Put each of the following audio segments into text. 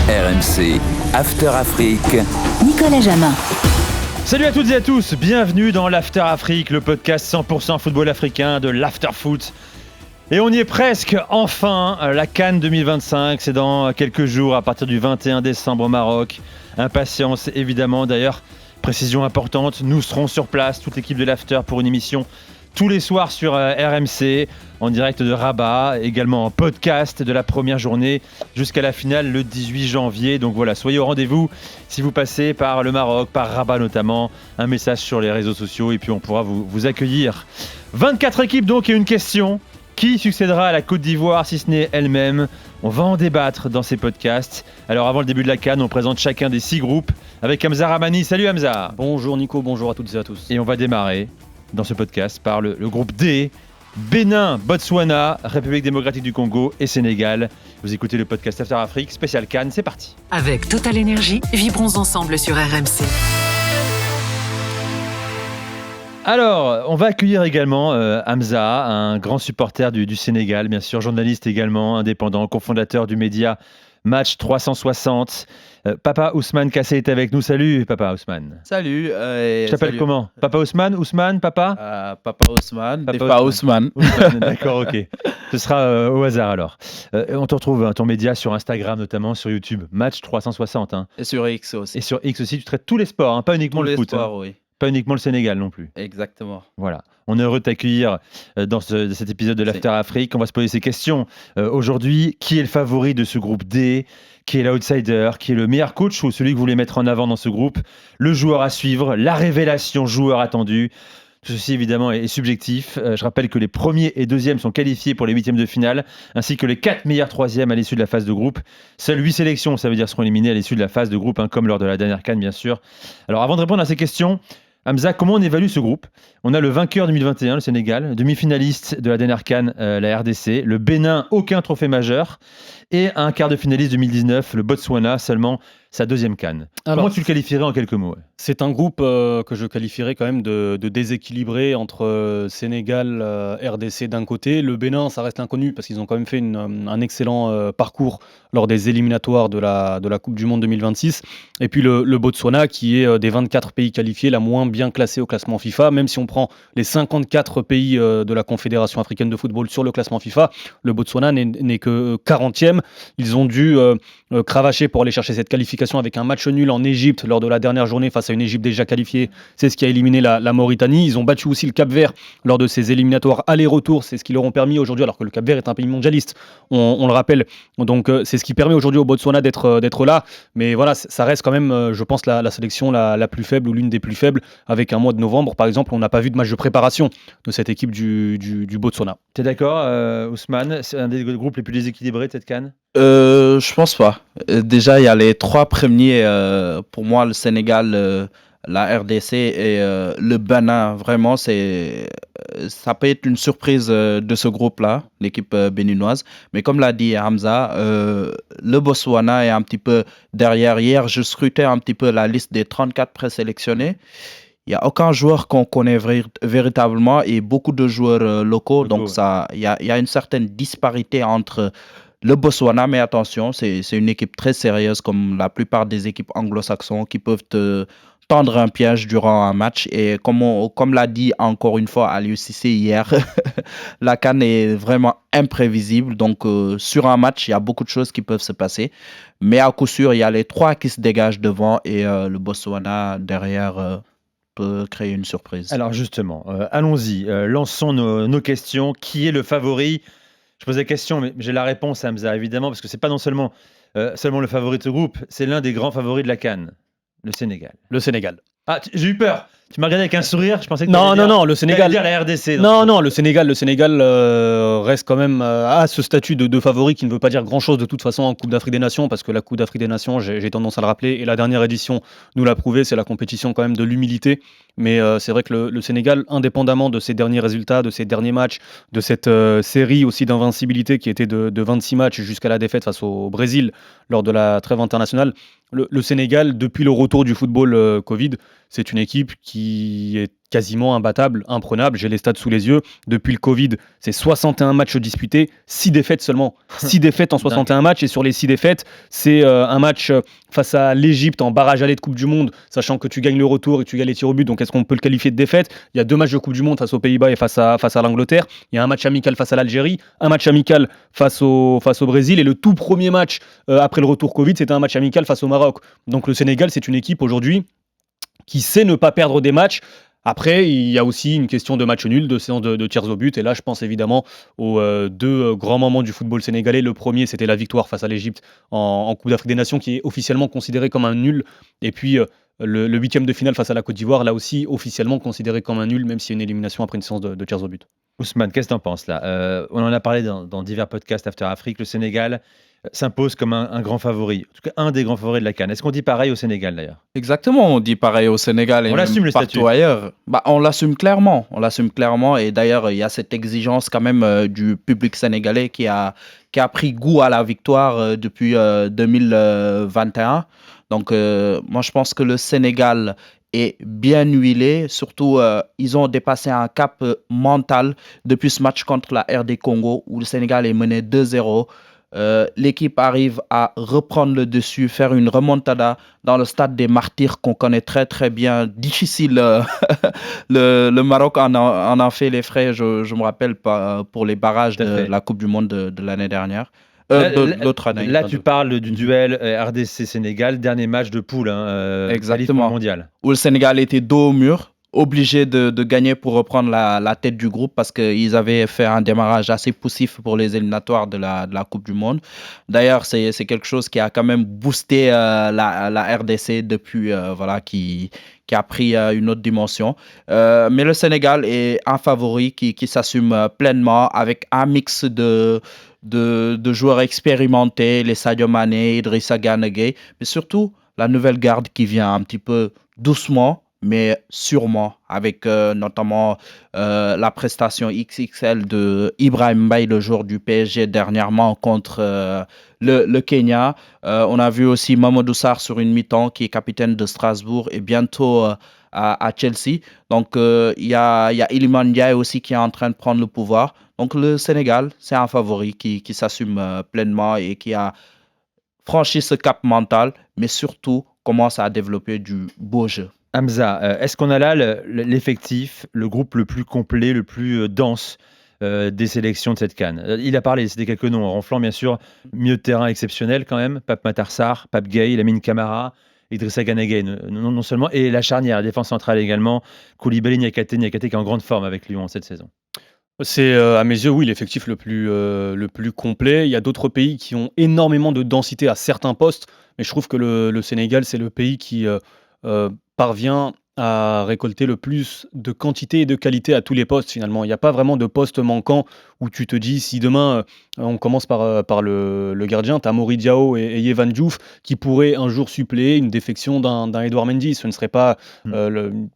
RMC After Afrique. Nicolas Jamin. Salut à toutes et à tous, bienvenue dans l'After Afrique, le podcast 100% football africain de l'After Foot. Et on y est presque, enfin, la CAN 2025, c'est dans quelques jours, à partir du 21 décembre au Maroc. Impatience évidemment, d'ailleurs, précision importante, nous serons sur place, toute l'équipe de l'After pour une émission tous les soirs sur RMC, en direct de Rabat, également en podcast de la première journée jusqu'à la finale le 18 janvier. Donc voilà, soyez au rendez-vous si vous passez par le Maroc, par Rabat notamment. Un message sur les réseaux sociaux et puis on pourra vous accueillir. 24 équipes donc et une question. Qui succédera à la Côte d'Ivoire si ce n'est elle-même? On va en débattre dans ces podcasts. Alors avant le début de la CAN, on présente chacun des 6 groupes avec Hamza Ramani. Salut Hamza. Bonjour Nico, bonjour à toutes et à tous. Et on va démarrer dans ce podcast par le groupe D, Bénin, Botswana, République démocratique du Congo et Sénégal. Vous écoutez le podcast After Afrique, spécial CAN, c'est parti. Avec Total Énergie, vibrons ensemble sur RMC. Alors, on va accueillir également Hamza, un grand supporter du Sénégal, bien sûr, journaliste également, indépendant, cofondateur du média Match 360. Papa Ousmane Kassé est avec nous. Salut Papa Ousmane. Salut. Je t'appelle comment? Papa Ousmane, Papa Papa Ousmane, pas Ousmane. D'accord, ok. Ce sera au hasard alors. On te retrouve, ton média sur Instagram notamment, sur YouTube, Match 360. Et sur X aussi. Et sur X aussi, tu traites tous les sports, pas uniquement Tous le les foot. sports, oui. Pas uniquement le Sénégal non plus. Exactement. Voilà. On est heureux de t'accueillir dans cet épisode de l'After Afrique. On va se poser ces questions aujourd'hui. Qui est le favori de ce groupe D? Qui est l'outsider? Qui est le meilleur coach ou celui que vous voulez mettre en avant dans ce groupe? Le joueur à suivre, la révélation joueur attendu. Tout ceci évidemment est subjectif. Je rappelle que les premiers et deuxièmes sont qualifiés pour les huitièmes de finale, ainsi que les 4 meilleurs troisièmes à l'issue de la phase de groupe. Seules 8 sélections, ça veut dire, seront éliminées à l'issue de la phase de groupe, comme lors de la dernière CAN bien sûr. Alors avant de répondre à ces questions, Hamza, comment on évalue ce groupe? On a le vainqueur 2021, le Sénégal, demi-finaliste de la dernière CAN, la RDC, le Bénin, aucun trophée majeur, et un quart de finaliste 2019, le Botswana, seulement sa deuxième CAN. Comment tu le qualifierais en quelques mots? C'est un groupe que je qualifierais quand même de déséquilibré entre Sénégal, RDC d'un côté. Le Bénin, ça reste inconnu parce qu'ils ont quand même fait un excellent parcours lors des éliminatoires de la Coupe du Monde 2026. Et puis le Botswana qui est des 24 pays qualifiés la moins bien classée au classement FIFA. Même si on prend les 54 pays de la Confédération africaine de football sur le classement FIFA, le Botswana n'est que 40e. Ils ont dû cravacher pour aller chercher cette qualification avec un match nul en Égypte lors de la dernière journée face à une Égypte déjà qualifiée. C'est ce qui a éliminé la Mauritanie. Ils ont battu aussi le Cap-Vert lors de ces éliminatoires aller-retour. C'est ce qui leur ont permis aujourd'hui, alors que le Cap-Vert est un pays mondialiste, on le rappelle. Donc c'est ce qui permet aujourd'hui au Botswana d'être là. Mais voilà, ça reste quand même, je pense, la sélection la plus faible ou l'une des plus faibles. Avec un mois de novembre, par exemple, on n'a pas vu de match de préparation de cette équipe du Botswana. T'es d'accord, Ousmane? C'est un des groupes les plus déséquilibrés de cette CAN? Je pense pas. Déjà, il y a les 3 premiers, pour moi, le Sénégal, la RDC et le Bénin. Vraiment, ça peut être une surprise de ce groupe-là, l'équipe béninoise. Mais comme l'a dit Hamza, le Botswana est un petit peu derrière. Hier, je scrutais un petit peu la liste des 34 présélectionnés. Il n'y a aucun joueur qu'on connaît véritablement et beaucoup de joueurs locaux. Donc, il y a une certaine disparité entre le Botswana, mais attention, c'est une équipe très sérieuse comme la plupart des équipes anglo-saxons qui peuvent te tendre un piège durant un match. Et comme l'a dit encore une fois Aliou Cissé hier, la CAN est vraiment imprévisible. Donc sur un match, il y a beaucoup de choses qui peuvent se passer. Mais à coup sûr, il y a les 3 qui se dégagent devant et le Botswana derrière peut créer une surprise. Alors justement, allons-y, lançons nos questions. Qui est le favori? Je pose la question, mais j'ai la réponse, Hamza, évidemment, parce que c'est pas non seulement le favori de ce groupe, c'est l'un des grands favoris de la CAN, le Sénégal. Le Sénégal. Ah, j'ai eu peur. Tu m'as regardé avec un sourire, je pensais que Non, le Sénégal. dire la RDC. Non, le Sénégal reste quand même à ce statut de favori qui ne veut pas dire grand-chose de toute façon en Coupe d'Afrique des Nations, parce que la Coupe d'Afrique des Nations, j'ai tendance à le rappeler, et la dernière édition nous l'a prouvé, c'est la compétition quand même de l'humilité. Mais c'est vrai que le Sénégal, indépendamment de ses derniers résultats, de ses derniers matchs, de cette série aussi d'invincibilité qui était de 26 matchs jusqu'à la défaite face au Brésil lors de la trêve internationale, le Sénégal, depuis le retour du football Covid, c'est une équipe qui est quasiment imbattable, imprenable. J'ai les stats sous les yeux. Depuis le Covid, c'est 61 matchs disputés, 6 défaites seulement. 6 défaites en 61 matchs. Et sur les 6 défaites, c'est un match face à l'Égypte en barrage aller de Coupe du Monde, sachant que tu gagnes le retour et tu gagnes les tirs au but. Donc est-ce qu'on peut le qualifier de défaite? Il y a 2 matchs de Coupe du Monde face aux Pays-Bas et face à l'Angleterre. Il y a un match amical face à l'Algérie, un match amical face au Brésil. Et le tout premier match après le retour Covid, c'était un match amical face au Maroc. Donc le Sénégal, c'est une équipe aujourd'hui qui sait ne pas perdre des matchs. Après, il y a aussi une question de match nul, de séance de tirs au but. Et là, je pense évidemment aux 2 grands moments du football sénégalais. Le premier, c'était la victoire face à l'Égypte en Coupe d'Afrique des Nations, qui est officiellement considéré comme un nul. Et puis, le 8e de finale face à la Côte d'Ivoire, là aussi, officiellement considéré comme un nul, même s'il y a une élimination après une séance de tirs au but. Ousmane, qu'est-ce que tu en penses là? On en a parlé dans divers podcasts After Afrique. Le Sénégal s'impose comme un grand favori, en tout cas un des grands favoris de la CAN. Est-ce qu'on dit pareil au Sénégal d'ailleurs? Exactement, on dit pareil au Sénégal et On même l'assume le statut. partout ailleurs. On l'assume clairement. Et d'ailleurs, il y a cette exigence quand même du public sénégalais qui a pris goût à la victoire depuis 2021. Donc, moi, je pense que le Sénégal est bien huilé. Surtout, ils ont dépassé un cap mental depuis ce match contre la RD Congo où le Sénégal est mené 2-0. L'équipe arrive à reprendre le dessus, faire une remontada dans le stade des Martyrs qu'on connaît très très bien. Difficile, le Maroc en a fait les frais, je me rappelle pas, pour les barrages de la Coupe du Monde de l'année dernière. L'autre année. Là, tu parles du duel RDC-Sénégal, dernier match de poule, exactement, mondial. Où le Sénégal était dos au mur, obligé de gagner pour reprendre la tête du groupe parce qu'ils avaient fait un démarrage assez poussif pour les éliminatoires de la Coupe du Monde. D'ailleurs, c'est quelque chose qui a quand même boosté la RDC depuis, qui a pris une autre dimension. Mais le Sénégal est un favori qui s'assume pleinement avec un mix de joueurs expérimentés, les Sadio Mané, Idrissa Gana Gueye, mais surtout la nouvelle garde qui vient un petit peu doucement, mais sûrement, avec notamment la prestation XXL de Ibrahim Mbaye, le joueur du PSG dernièrement contre le Kenya. On a vu aussi Mamadou Sarr sur une mi-temps qui est capitaine de Strasbourg et bientôt à Chelsea. Donc il y a Iliman Ndiaye aussi qui est en train de prendre le pouvoir. Donc le Sénégal, c'est un favori qui s'assume pleinement et qui a franchi ce cap mental, mais surtout commence à développer du beau jeu. Hamza, est-ce qu'on a là l'effectif, le groupe le plus complet, le plus dense des sélections de cette CAN? Il a parlé, c'était quelques noms, Ronflant bien sûr, milieu de terrain exceptionnel quand même, Pape Matar Sarr, Pape Gueye, Lamine Camara, Idrissa Gana Gueye non seulement, et la charnière, la défense centrale également, Koulibaly, Niakhaté qui est en grande forme avec Lyon cette saison. C'est à mes yeux, oui, l'effectif le plus complet. Il y a d'autres pays qui ont énormément de densité à certains postes, mais je trouve que le Sénégal, c'est le pays qui parvient à récolter le plus de quantité et de qualité à tous les postes finalement. Il n'y a pas vraiment de poste manquant où tu te dis si demain on commence par le gardien, tu as Mori Diao et Yevan Diouf qui pourraient un jour suppléer une défection d'un Edouard Mendy. Ce ne serait pas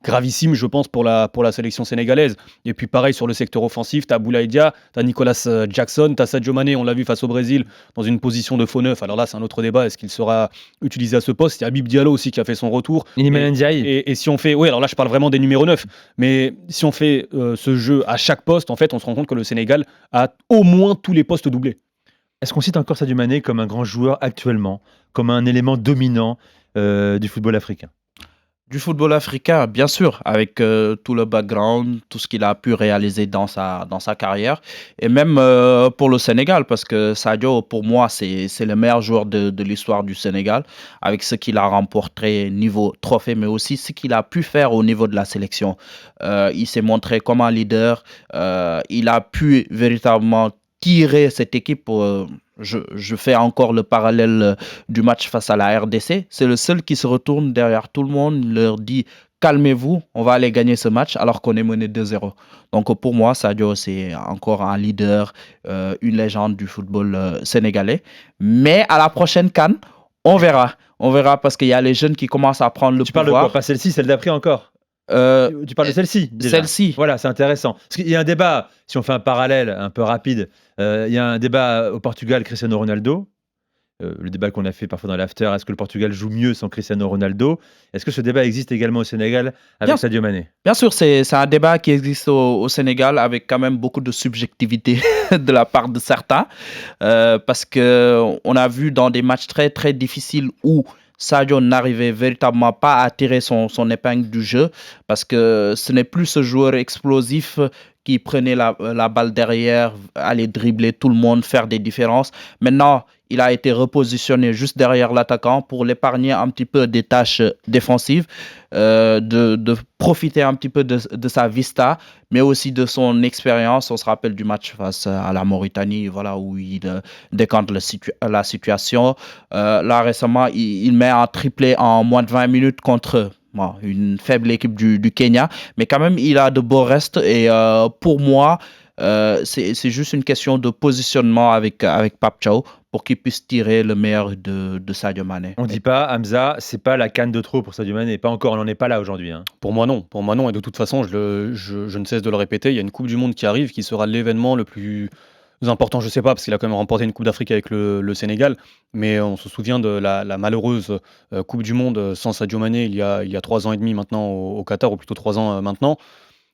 gravissime, je pense, pour la sélection sénégalaise. Et puis pareil sur le secteur offensif, tu as Boulaye Dia, tu as Nicolas Jackson, tu as Sadio Mané, on l'a vu face au Brésil, dans une position de faux neuf. Alors là, c'est un autre débat, est-ce qu'il sera utilisé à ce poste? Il y a Habib Diallo aussi qui a fait son retour. Et si on fait, oui, alors là je parle vraiment des numéros 9, mais si on fait ce jeu à chaque poste, en fait, on se rend compte que le Sénégal a au moins tous les postes doublés. Est-ce qu'on cite encore Sadio Mané comme un grand joueur actuellement, comme un élément dominant du football africain? Du football africain, bien sûr, avec tout le background, tout ce qu'il a pu réaliser dans sa carrière, et même pour le Sénégal, parce que Sadio, pour moi, c'est le meilleur joueur de l'histoire du Sénégal, avec ce qu'il a remporté niveau trophée, mais aussi ce qu'il a pu faire au niveau de la sélection. Il s'est montré comme un leader, il a pu véritablement tirer cette équipe. Je fais encore le parallèle du match face à la RDC. C'est le seul qui se retourne derrière tout le monde, leur dit « Calmez-vous, on va aller gagner ce match » alors qu'on est mené 2-0. Donc pour moi, Sadio, c'est encore un leader, une légende du football sénégalais. Mais à la prochaine CAN, on verra. On verra parce qu'il y a les jeunes qui commencent à prendre le pouvoir. Tu parles de quoi? Pas celle-ci, celle d'après encore? Tu parles de celle-ci déjà. Celle-ci. Voilà, c'est intéressant. Parce qu'il y a un débat, si on fait un parallèle un peu rapide, il y a un débat au Portugal, Cristiano Ronaldo, le débat qu'on a fait parfois dans l'after, est-ce que le Portugal joue mieux sans Cristiano Ronaldo? Est-ce que ce débat existe également au Sénégal avec Bien, Sadio Mané? bien sûr, c'est un débat qui existe au Sénégal avec quand même beaucoup de subjectivité de la part de certains, parce qu'on a vu dans des matchs très très difficiles où Sadio n'arrivait véritablement pas à tirer son épingle du jeu, parce que ce n'est plus ce joueur explosif qui prenait la balle derrière, aller dribbler tout le monde, faire des différences. Maintenant, il a été repositionné juste derrière l'attaquant pour l'épargner un petit peu des tâches défensives, de profiter un petit peu de sa vista, mais aussi de son expérience. On se rappelle du match face à la Mauritanie, voilà, où il décante la situation. Là, récemment, il met un triplé en moins de 20 minutes contre une faible équipe du Kenya. Mais quand même, il a de beaux restes. Et pour moi, c'est juste une question de positionnement avec Pape Thiaw pour qu'il puisse tirer le meilleur de Sadio Mané. On ne dit pas, Hamza, c'est pas la canne de trop pour Sadio Mané. Pas encore, on n'en est pas là aujourd'hui. Hein. Pour moi, non. Pour moi, non. Et de toute façon, je ne cesse de le répéter, il y a une Coupe du Monde qui arrive, qui sera l'événement le plus important, je ne sais pas, parce qu'il a quand même remporté une Coupe d'Afrique avec le Sénégal. Mais on se souvient de la malheureuse Coupe du Monde sans Sadio Mané il y a 3 ans et demi maintenant au Qatar, ou plutôt 3 ans maintenant.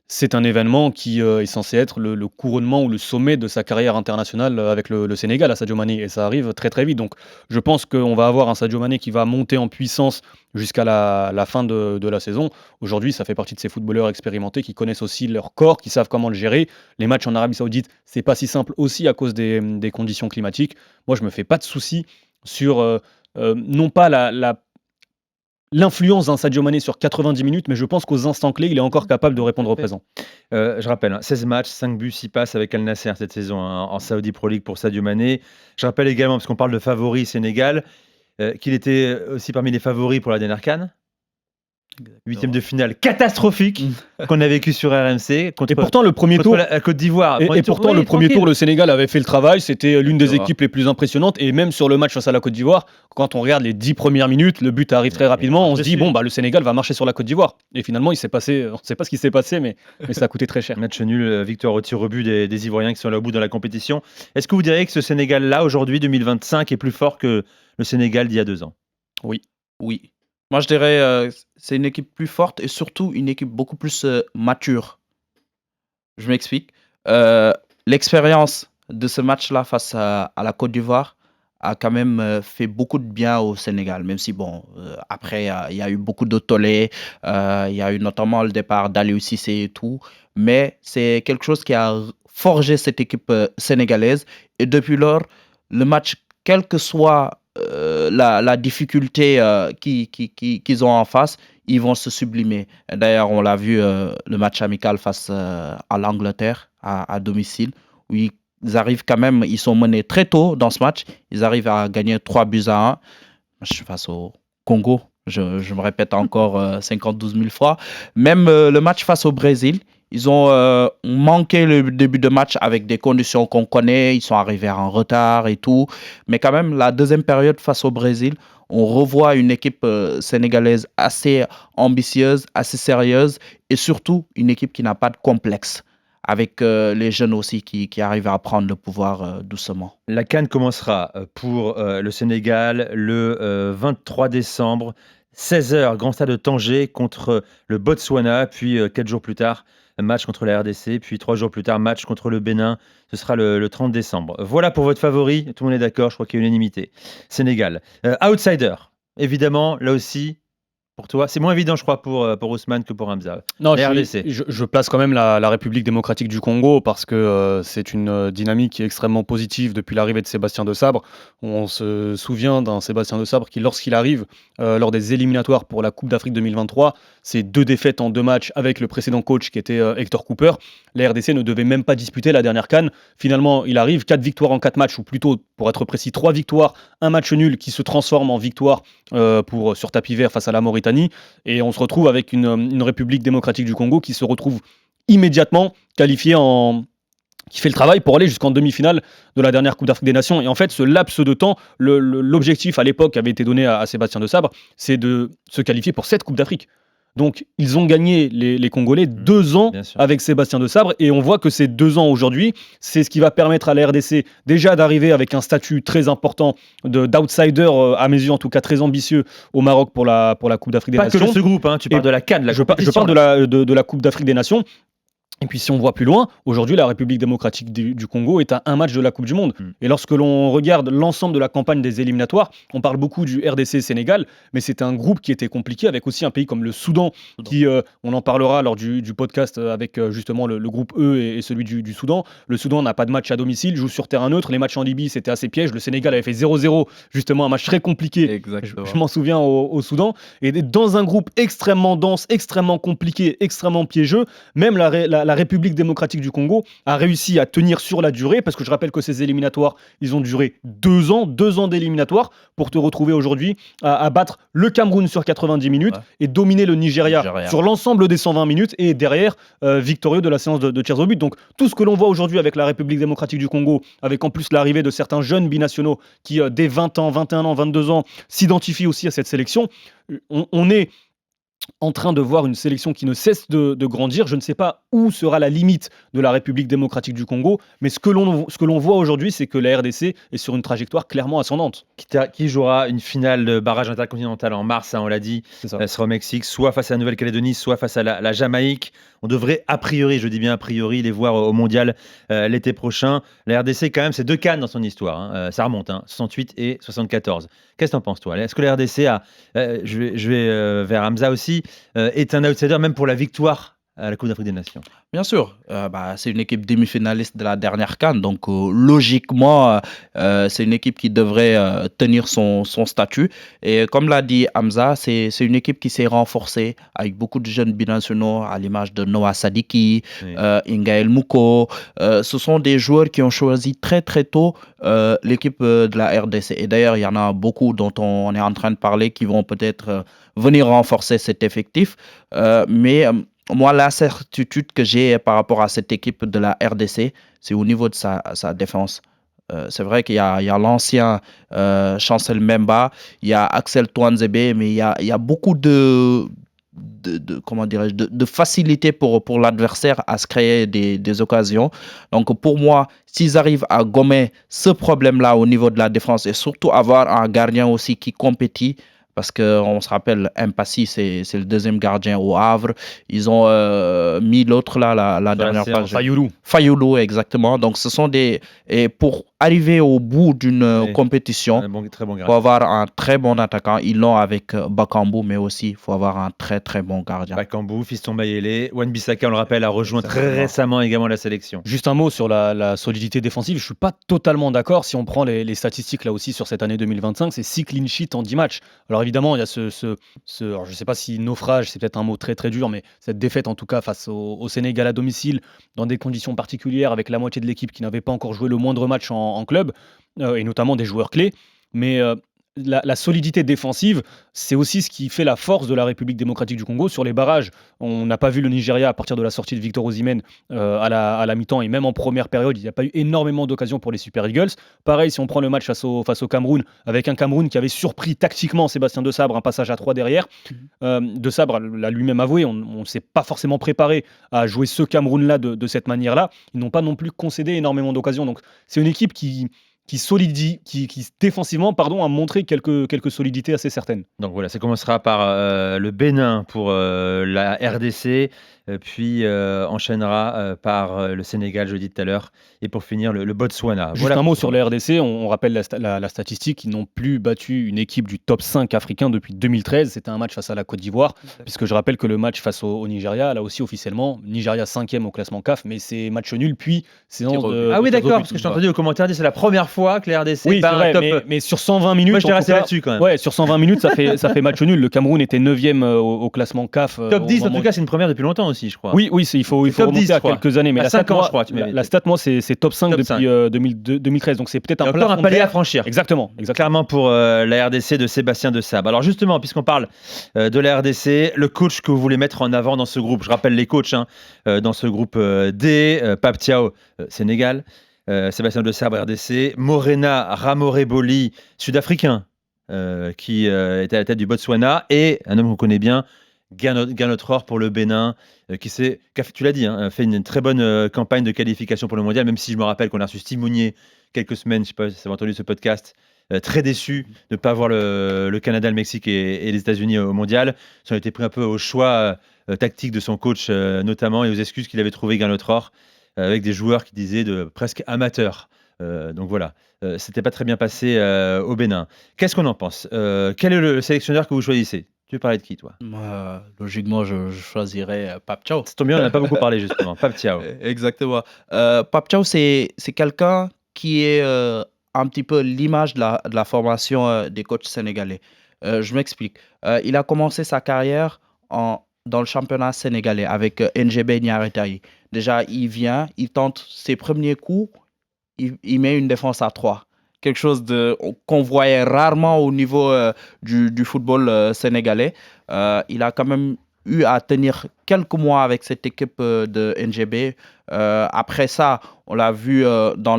C'est un événement qui est censé être le couronnement ou le sommet de sa carrière internationale avec le Sénégal à Sadio Mané. Et ça arrive très très vite. Donc je pense qu'on va avoir un Sadio Mané qui va monter en puissance jusqu'à la fin de la saison. Aujourd'hui, ça fait partie de ces footballeurs expérimentés qui connaissent aussi leur corps, qui savent comment le gérer. Les matchs en Arabie Saoudite, c'est pas si simple aussi à cause des conditions climatiques. Moi, je me fais pas de soucis sur non pas l'influence d'un Sadio Mané sur 90 minutes, mais je pense qu'aux instants clés, il est encore capable de répondre au présent. Je rappelle, 16 matchs, 5 buts, 6 passes avec Al Nasser cette saison en Saudi Pro League pour Sadio Mané. Je rappelle également, parce qu'on parle de favoris Sénégal, qu'il était aussi parmi les favoris pour la dernière CAN. 8e de finale catastrophique qu'on a vécu sur RMC. Et pourtant, le premier tour, la Côte d'Ivoire. Et pourtant, le premier tour, le Sénégal avait fait le travail. C'était l'une des équipes les plus impressionnantes. Et même sur le match face à la Côte d'Ivoire, quand on regarde les 10 premières minutes, le but arrive très rapidement. On se dit, le Sénégal va marcher sur la Côte d'Ivoire. Et finalement, il s'est passé, on ne sait pas ce qui s'est passé, mais ça a coûté très cher. Match nul, victoire au tir au but des Ivoiriens qui sont là au bout dans la compétition. Est-ce que vous diriez que ce Sénégal-là, aujourd'hui, 2025, est plus fort que le Sénégal d'il y a 2 ans? Oui. Moi, je dirais c'est une équipe plus forte et surtout une équipe beaucoup plus mature. Je m'explique. L'expérience de ce match-là face à la Côte d'Ivoire a quand même fait beaucoup de bien au Sénégal, même si, après, il y a eu beaucoup de tollés. Il y a eu notamment le départ d'Aliou Cissé et tout. Mais c'est quelque chose qui a forgé cette équipe sénégalaise. Et depuis lors, le match, quel que soit la difficulté qu'ils ont en face, ils vont se sublimer. D'ailleurs, on l'a vu le match amical face à l'Angleterre à domicile, où ils arrivent quand même, ils sont menés très tôt dans ce match, ils arrivent à gagner 3-1. Match face au Congo, je me répète encore 52 000 fois. Même le match face au Brésil, ils ont manqué le début de match avec des conditions qu'on connaît. Ils sont arrivés en retard et tout. Mais quand même, la deuxième période face au Brésil, on revoit une équipe sénégalaise assez ambitieuse, assez sérieuse et surtout une équipe qui n'a pas de complexe. Avec les jeunes aussi qui arrivent à prendre le pouvoir doucement. La CAN commencera pour le Sénégal le 23 décembre, 16h, Grand Stade de Tanger contre le Botswana, puis 4 jours plus tard, match contre la RDC, puis 3 jours plus tard, match contre le Bénin. Ce sera le 30 décembre. Voilà pour votre favori. Tout le monde est d'accord, je crois qu'il y a unanimité. Sénégal. Outsider, évidemment, là aussi, pour toi, c'est moins évident, je crois, pour Ousmane que pour Hamza. Non, RDC. je place quand même la République démocratique du Congo parce que c'est une dynamique qui est extrêmement positive depuis l'arrivée de Sébastien Desabre. On se souvient d'un Sébastien Desabre qui, lorsqu'il arrive lors des éliminatoires pour la Coupe d'Afrique 2023, c'est 2 défaites en 2 matchs avec le précédent coach qui était Hector Cooper. La RDC ne devait même pas disputer la dernière CAN. Finalement, il arrive 4 victoires en 4 matchs, ou plutôt, pour être précis, 3 victoires, 1 match nul qui se transforme en victoire sur tapis vert face à la Mauritanie. Et on se retrouve avec une République démocratique du Congo qui se retrouve immédiatement qualifiée qui fait le travail pour aller jusqu'en demi-finale de la dernière Coupe d'Afrique des Nations. Et en fait, ce laps de temps, l'objectif à l'époque qui avait été donné à Sébastien Desabre, c'est de se qualifier pour cette Coupe d'Afrique. Donc, ils ont gagné les Congolais 2 ans Bien sûr. avec Sébastien Desabre. Et on voit que ces 2 ans aujourd'hui, c'est ce qui va permettre à la RDC déjà d'arriver avec un statut très important d'outsider, à mes yeux en tout cas très ambitieux, au Maroc pour la Coupe d'Afrique des Pas que Nations. de ce groupe, hein, tu parles de la CAN, de la Je parle compétition. de la Coupe d'Afrique des Nations. Et puis si on voit plus loin, aujourd'hui la République démocratique du Congo est à un match de la Coupe du Monde. Et lorsque l'on regarde l'ensemble de la campagne des éliminatoires, on parle beaucoup du RDC Sénégal, mais c'était un groupe qui était compliqué avec aussi un pays comme le Soudan, qui, on en parlera lors du podcast avec justement le groupe E et celui du Soudan. Le Soudan n'a pas de match à domicile, joue sur terrain neutre. Les matchs en Libye, c'était assez piège. Le Sénégal avait fait 0-0, justement un match très compliqué. Exactement. Je m'en souviens au Soudan. Et dans un groupe extrêmement dense, extrêmement compliqué, extrêmement piégeux, même la République démocratique du Congo a réussi à tenir sur la durée, parce que je rappelle que ces éliminatoires, ils ont duré 2 ans d'éliminatoires, pour te retrouver aujourd'hui à battre le Cameroun sur 90 minutes et dominer le Nigeria sur l'ensemble des 120 minutes, et derrière, victorieux de la séance de tirs au but. Donc tout ce que l'on voit aujourd'hui avec la République démocratique du Congo, avec en plus l'arrivée de certains jeunes binationaux qui, dès 20 ans, 21 ans, 22 ans, s'identifient aussi à cette sélection, on est en train de voir une sélection qui ne cesse de grandir. Je ne sais pas où sera la limite de la République démocratique du Congo, mais ce que l'on voit aujourd'hui, c'est que la RDC est sur une trajectoire clairement ascendante. Qui jouera une finale de barrage intercontinental en mars, hein, on l'a dit. C'est ça. Elle sera au Mexique, soit face à la Nouvelle-Calédonie, soit face à la Jamaïque. On devrait, a priori, je dis bien a priori, les voir au Mondial l'été prochain. La RDC, quand même, c'est 2 CAN dans son histoire. Hein. Ça remonte, 68 et 74. Qu'est-ce que t'en penses, toi? Est-ce que la RDC a, je vais vers Hamza aussi, est un outsider même pour la victoire à la Coupe d'Afrique des Nations? Bien sûr, c'est une équipe demi-finaliste de la dernière CAN, donc logiquement, c'est une équipe qui devrait tenir son statut. Et comme l'a dit Hamza, c'est une équipe qui s'est renforcée avec beaucoup de jeunes binationaux, à l'image de Noah Sadiki, Ingaël Mouko. Ce sont des joueurs qui ont choisi très très tôt l'équipe de la RDC. Et d'ailleurs, il y en a beaucoup dont on est en train de parler qui vont peut-être venir renforcer cet effectif. Moi, la certitude que j'ai par rapport à cette équipe de la RDC, c'est au niveau de sa défense. C'est vrai qu'il y a l'ancien Chancel Memba, il y a Axel Touanzebe, mais il y a beaucoup de facilité pour l'adversaire à se créer des occasions. Donc pour moi, s'ils arrivent à gommer ce problème-là au niveau de la défense, et surtout avoir un gardien aussi qui compétit, parce qu'on se rappelle, Mpassi, c'est le deuxième gardien au Havre. Ils ont mis l'autre là, la dernière page. Fayoulou, exactement. Donc ce sont et pour arriver au bout d'une compétition, il faut avoir un très bon attaquant. Ils l'ont avec Bakambu, mais aussi il faut avoir un très très bon gardien. Bakambu, Fiston Mayele, Wan-Bissaka, on le rappelle, a rejoint très récemment également la sélection. Juste un mot sur la solidité défensive. Je ne suis pas totalement d'accord. Si on prend les statistiques là aussi sur cette année 2025, c'est 6 clean sheets en 10 matchs. Alors évidemment, il y a alors je ne sais pas si naufrage, c'est peut-être un mot très très dur, mais cette défaite en tout cas face au Sénégal à domicile, dans des conditions particulières, avec la moitié de l'équipe qui n'avait pas encore joué le moindre match en club, et notamment des joueurs clés. Mais la solidité défensive, c'est aussi ce qui fait la force de la République démocratique du Congo. Sur les barrages, on n'a pas vu le Nigeria à partir de la sortie de Victor Osimhen à la mi-temps, et même en première période, il n'y a pas eu énormément d'occasions pour les Super Eagles. Pareil, si on prend le match face au Cameroun, avec un Cameroun qui avait surpris tactiquement Sébastien Desabre, un passage à 3 derrière. Desabre l'a lui-même avoué, on ne s'est pas forcément préparé à jouer ce Cameroun-là de cette manière-là. Ils n'ont pas non plus concédé énormément d'occasions. Donc c'est une équipe qui défensivement a montré quelques solidités assez certaines. Donc voilà, ça commencera par le Bénin pour la RDC, puis enchaînera par le Sénégal, je l'ai dit tout à l'heure, et pour finir le Botswana. Juste un mot sur la RDC, on rappelle la statistique, ils n'ont plus battu une équipe du top 5 africain depuis 2013, c'était un match face à la Côte d'Ivoire, puisque je rappelle que le match face au Nigeria, là aussi officiellement, Nigeria 5e au classement CAF, mais c'est match nul, puis séance de... Ah oui d'accord, parce que je t'ai entendu au commentaire dire c'est la première fois que la RDC oui, bat vrai, top... mais sur 120 minutes... Moi je t'ai resté là-dessus quand même. Ouais, sur 120 minutes, ça fait match nul. Le Cameroun était 9e au classement CAF. Top 10 en tout cas, c'est une première depuis longtemps aussi, je crois. Oui, il faut remonter 10, à quelques années. Mais à 5 ans, je crois. La stat, moi, c'est top 5 depuis 2013. Donc c'est peut-être un palier à franchir. Exactement. Clairement pour la RDC de Sébastien Desabre. Alors justement, puisqu'on parle de la RDC, le coach que vous voulez mettre en avant dans ce groupe, je rappelle les coachs dans ce groupe D, Pape Thiaw, Sénégal, Sébastien Desabre, RDC, Morena Ramoreboli, sud-africain, qui était à la tête du Botswana, et un homme qu'on connaît bien, gagne notre or pour le Bénin, tu l'as dit, hein, fait une très bonne campagne de qualification pour le mondial, même si je me rappelle qu'on a reçu Steve Mounier quelques semaines, je ne sais pas si vous avez entendu ce podcast, très déçu de ne pas voir le Canada, le Mexique et les États-Unis au mondial. Ça a été pris un peu au choix tactique de son coach notamment et aux excuses qu'il avait trouvées gagne notre or avec des joueurs qui disaient de presque amateurs. Donc voilà, c'était pas très bien passé au Bénin. Qu'est-ce qu'on en pense? Quel est le sélectionneur que vous choisissez? Tu veux parler de qui, toi? Moi, logiquement, je choisirais Pape Thiaw. Ça tombe bien, on n'a pas beaucoup parlé justement. Pape Thiaw. Exactement. Pape Thiaw, c'est quelqu'un qui est un petit peu l'image de la formation des coachs sénégalais. Je m'explique. Il a commencé sa carrière dans le championnat sénégalais avec NGB Niaretaï. Déjà, il vient, il tente ses premiers coups, il met une défense à 3. Quelque chose qu'on voyait rarement au niveau du football sénégalais. Il a quand même eu à tenir quelques mois avec cette équipe de NGB. Après ça, on l'a vu dans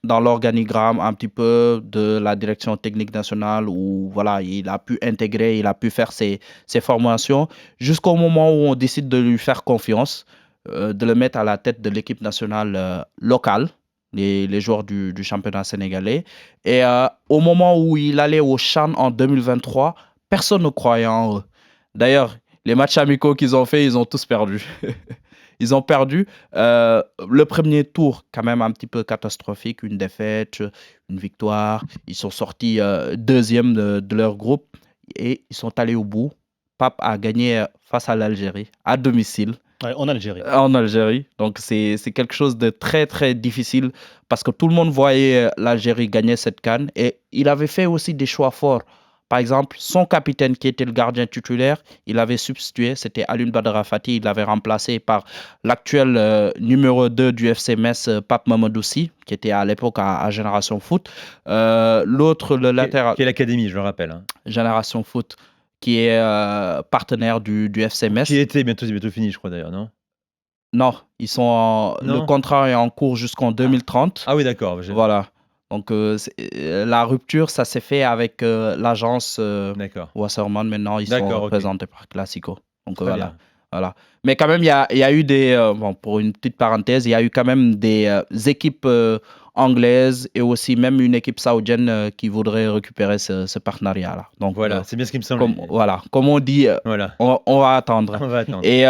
l'organigramme un petit peu de la direction technique nationale où voilà, il a pu intégrer, il a pu faire ses formations jusqu'au moment où on décide de lui faire confiance, de le mettre à la tête de l'équipe nationale locale. Les joueurs du championnat sénégalais. Et au moment où il allait au CHAN en 2023, personne ne croyait en eux. D'ailleurs, les matchs amicaux qu'ils ont fait, ils ont tous perdu. Ils ont perdu le premier tour, quand même un petit peu catastrophique, une défaite, une victoire. Ils sont sortis deuxième de leur groupe et ils sont allés au bout. Pape a gagné face à l'Algérie, à domicile. Ouais, en Algérie. En Algérie. Donc, c'est quelque chose de très, très difficile parce que tout le monde voyait l'Algérie gagner cette CAN et il avait fait aussi des choix forts. Par exemple, son capitaine qui était le gardien titulaire, il avait substitué, c'était Alioune Badara Fati, il l'avait remplacé par l'actuel numéro 2 du FC Metz, Pape Mamadou-Sy, qui était à l'époque à Génération Foot. L'autre, le latéral... Qui est l'académie, je le rappelle. Hein. Génération Foot, qui est partenaire du FC Metz. Qui était bientôt fini, je crois d'ailleurs, non? Non, le contrat est en cours jusqu'en 2030. Ah oui, d'accord. Voilà. Donc, la rupture, ça s'est fait avec l'agence Wasserman. Maintenant, ils sont représentés par Classico. Donc, voilà. Mais quand même, il y a eu pour une petite parenthèse, il y a eu quand même des équipes anglaises et aussi même une équipe saoudienne qui voudrait récupérer ce partenariat-là. Donc, voilà, c'est bien ce qui me semble. Comme on dit, on va attendre. On va attendre. Et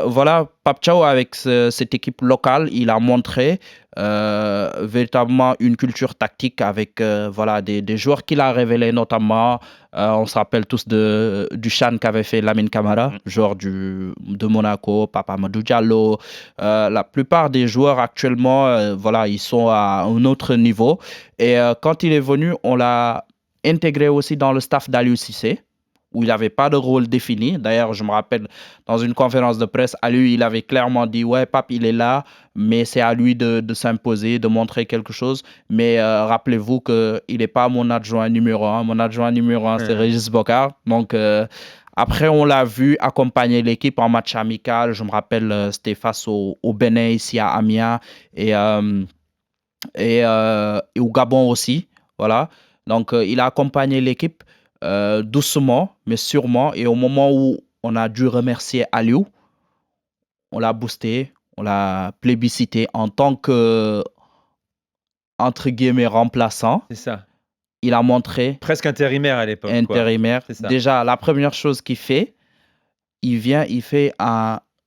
voilà, Pape Thiaw, avec cette équipe locale, il a montré véritablement une culture tactique avec des joueurs qu'il a révélés, notamment on se rappelle tous du CHAN qu'avait fait Lamine Camara, joueur de Monaco, Papa Amadou Diallo. La plupart des joueurs actuellement ils sont à un autre niveau et quand il est venu, on l'a intégré aussi dans le staff d'Aliou Cissé, où il n'avait pas de rôle défini. D'ailleurs, je me rappelle, dans une conférence de presse, à lui, il avait clairement dit « Ouais, Pape, il est là, mais c'est à lui de s'imposer, de montrer quelque chose. Mais rappelez-vous qu'il n'est pas mon adjoint numéro 1. Mon adjoint numéro 1, c'est Régis Bocard. » Donc, après, on l'a vu accompagner l'équipe en match amical. Je me rappelle, c'était face au Bénin, ici à Amiens, et au Gabon aussi. Voilà. Donc, il a accompagné l'équipe doucement, mais sûrement. Et au moment où on a dû remercier Aliou, on l'a boosté, on l'a plébiscité en tant que, entre guillemets, remplaçant. C'est ça. Il a montré... Presque intérimaire à l'époque. Intérimaire. C'est ça. Déjà, la première chose qu'il fait, il fait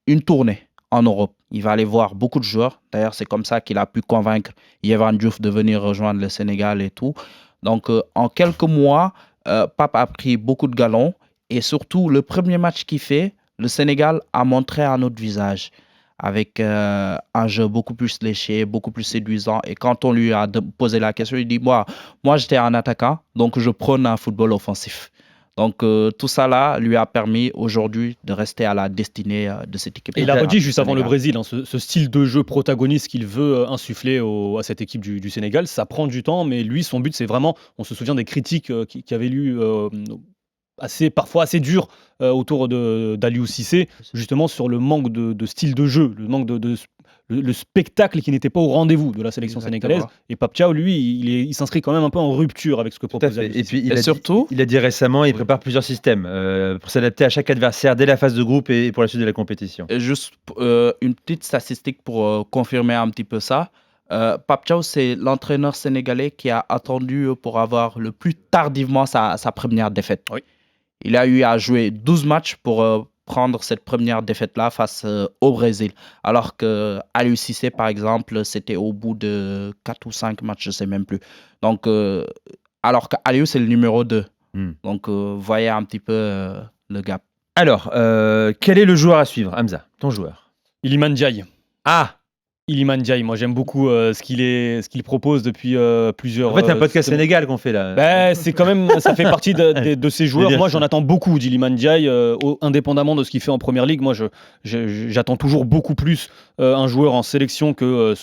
une tournée en Europe. Il va aller voir beaucoup de joueurs. D'ailleurs, c'est comme ça qu'il a pu convaincre Yehvan Diouf de venir rejoindre le Sénégal et tout. Donc, en quelques mois... Pape a pris beaucoup de galons et surtout le premier match qu'il fait, le Sénégal a montré un autre visage avec un jeu beaucoup plus léché, beaucoup plus séduisant. Et quand on lui a posé la question, il dit moi j'étais un attaquant, donc je prône un football offensif. Donc tout ça là lui a permis aujourd'hui de rester à la destinée de cette équipe. Et il a redit juste avant le Brésil, ce style de jeu protagoniste qu'il veut insuffler à cette équipe du Sénégal, ça prend du temps, mais lui son but c'est vraiment, on se souvient des critiques qu'il avait lues parfois assez dures autour d'Aliou Cissé, justement sur le manque de style de jeu, le manque le spectacle qui n'était pas au rendez-vous de la sélection sénégalaise. Et Pape Thiaw, lui, il s'inscrit quand même un peu en rupture avec ce que propose Aliou Cissé. Et puis il a dit récemment, il prépare plusieurs systèmes pour s'adapter à chaque adversaire dès la phase de groupe et pour la suite de la compétition. Et juste une petite statistique pour confirmer un petit peu ça. Pape Thiaw, c'est l'entraîneur sénégalais qui a attendu pour avoir le plus tardivement sa première défaite. Oui. Il a eu à jouer 12 matchs pour prendre cette première défaite-là face au Brésil. Alors que Aliou Cissé, par exemple, c'était au bout de 4 ou 5 matchs, je ne sais même plus. Donc, alors qu'Aliou, c'est le numéro 2. Donc, voyez un petit peu le gap. Alors, quel est le joueur à suivre, Hamza, ton joueur? Iliman Ndiaye. Ah, Iliman Ndiaye, moi j'aime beaucoup ce qu'il propose depuis plusieurs. En fait, c'est un podcast Sénégal qu'on fait là. Ben, c'est quand même, ça fait partie de ces joueurs. Moi, j'en attends beaucoup d'Iliman Ndiaye, indépendamment de ce qu'il fait en première ligue. Moi, j'attends toujours beaucoup plus un joueur en sélection que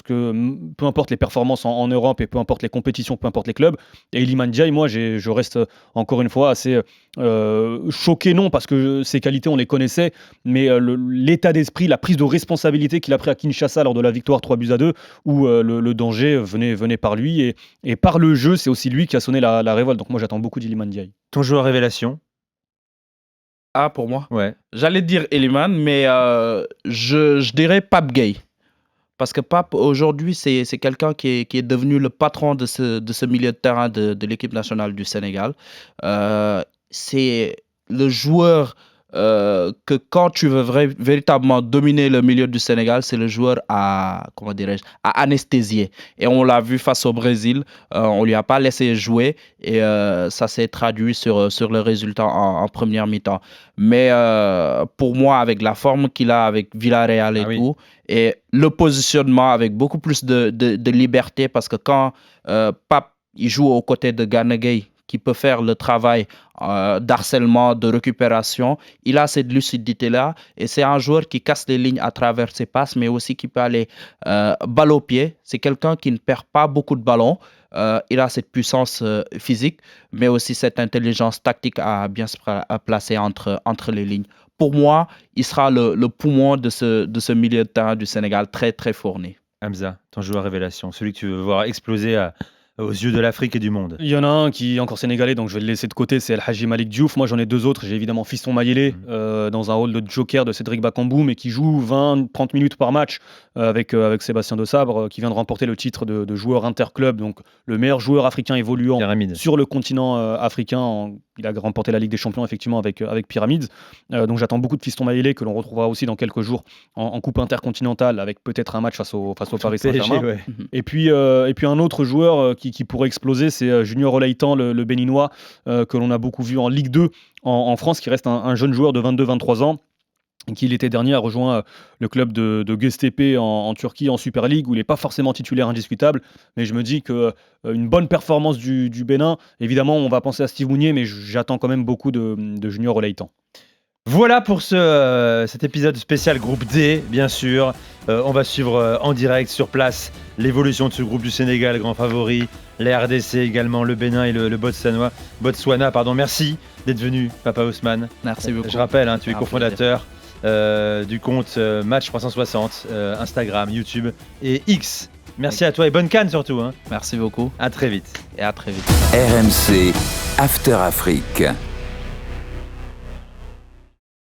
peu importe les performances en Europe et peu importe les compétitions, peu importe les clubs. Et Iliman Ndiaye, moi, je reste encore une fois assez choqué, non, parce que ses qualités, on les connaissait, mais l'état d'esprit, la prise de responsabilité qu'il a pris à Kinshasa lors de la victoire 3-2, où le danger venait par lui, et par le jeu, c'est aussi lui qui a sonné la révolte. Donc moi, j'attends beaucoup d'Iliman Ndiaye. Ton joueur révélation? Ah, pour moi? Ouais. J'allais dire Iliman, mais je dirais Pape Gueye. Parce que Pape, aujourd'hui, c'est quelqu'un qui est devenu le patron de ce milieu de terrain de l'équipe nationale du Sénégal. C'est le joueur que quand tu veux véritablement dominer le milieu du Sénégal, c'est le joueur à anesthésier. Et on l'a vu face au Brésil, on lui a pas laissé jouer et ça s'est traduit sur le résultat en première mi-temps. Mais pour moi, avec la forme qu'il a avec Villarreal et tout, et le positionnement avec beaucoup plus de liberté, parce que quand Pape il joue aux côtés de Gana Gueye, qui peut faire le travail d'harcèlement, de récupération. Il a cette lucidité-là et c'est un joueur qui casse les lignes à travers ses passes, mais aussi qui peut aller balle au pied. C'est quelqu'un qui ne perd pas beaucoup de ballons. Il a cette puissance physique, mais aussi cette intelligence tactique à bien se placer entre les lignes. Pour moi, il sera le poumon de ce milieu de terrain du Sénégal, très, très fourni. Hamza, ton joueur révélation, celui que tu veux voir exploser aux yeux de l'Afrique et du monde. Il y en a un qui est encore sénégalais, donc je vais le laisser de côté, c'est El Hadji Malick Diouf. Moi, j'en ai deux autres. J'ai évidemment Fiston Mayele dans un rôle de joker de Cédric Bakambu, mais qui joue 20-30 minutes par match avec Sébastien Desabre, qui vient de remporter le titre de joueur interclub, donc le meilleur joueur africain évoluant sur le continent africain. Il a remporté la Ligue des Champions effectivement avec Pyramids. Donc j'attends beaucoup de Fiston Mayele, que l'on retrouvera aussi dans quelques jours en Coupe intercontinentale, avec peut-être un match face au Paris Saint-Germain. Ouais. Et puis un autre joueur qui pourrait exploser, c'est Junior Olaitan, le Béninois, que l'on a beaucoup vu en Ligue 2 en France, qui reste un jeune joueur de 22-23 ans, qui l'été dernier a rejoint le club de Göztepe en Turquie, en Super League, où il n'est pas forcément titulaire indiscutable. Mais je me dis qu'une bonne performance du Bénin, évidemment, on va penser à Steve Mounier, mais j'attends quand même beaucoup de Junior Olaitan. Voilà pour cet épisode spécial groupe D, bien sûr. On va suivre en direct sur place l'évolution de ce groupe du Sénégal, grand favori, les RDC également, le Bénin et le Botswana. Merci d'être venu, Papa Ousmane. Merci beaucoup. Je rappelle, tu es cofondateur du compte Match 360, Instagram, YouTube et X. Merci à toi et bonne CAN surtout. Merci beaucoup. À très vite. Et à très vite. RMC After Afrique.